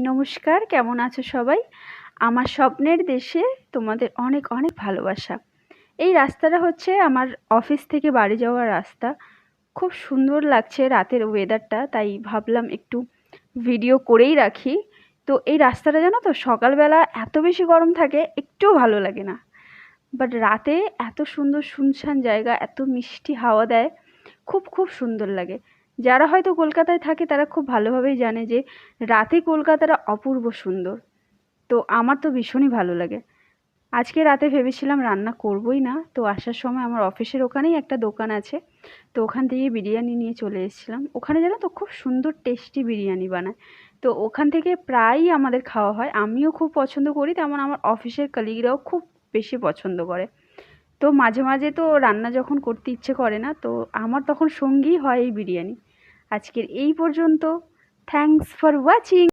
নমস্কার, কেমন আছো সবাই? আমার স্বপ্নের দেশে তোমাদের অনেক অনেক ভালোবাসা। এই রাস্তাটা হচ্ছে আমার অফিস থেকে বাড়ি যাওয়ার রাস্তা। খুব সুন্দর লাগছে রাতের ওয়েদারটা, তাই ভাবলাম একটু ভিডিও করেই রাখি। তো এই রাস্তাটা জানো তো, সকালবেলা এত বেশি গরম থাকে, একটুও ভালো লাগে না। বাট রাতে এত সুন্দর শুনশান জায়গা, এত মিষ্টি হাওয়া দেয়, খুব খুব সুন্দর লাগে। যারা হয়তো কলকাতায় থাকে তারা খুব ভালোভাবেই জানে যে রাতে কলকাতাটা অপূর্ব সুন্দর। তো আমার তো ভীষণই ভালো লাগে। আজকে রাতে ভেবেছিলাম রান্না করবই না, তো আসার সময় আমার অফিসের ওখানেই একটা দোকান আছে, তো ওখান থেকে বিরিয়ানি নিয়ে চলে এসেছিলাম। ওখানে জানো তো খুব সুন্দর টেস্টি বিরিয়ানি বানায়। তো ওখান থেকে প্রায়ই আমাদের খাওয়া হয়, আমিও খুব পছন্দ করি, তেমন আমার অফিসের কলিগরাও খুব বেশি পছন্দ করে। তো মাঝে মাঝে তো রান্না যখন করতে ইচ্ছে করে না, তো আমার তখন সঙ্গী হয় এই বিরিয়ানি। আজকের এই পর্যন্ত। Thanks for watching.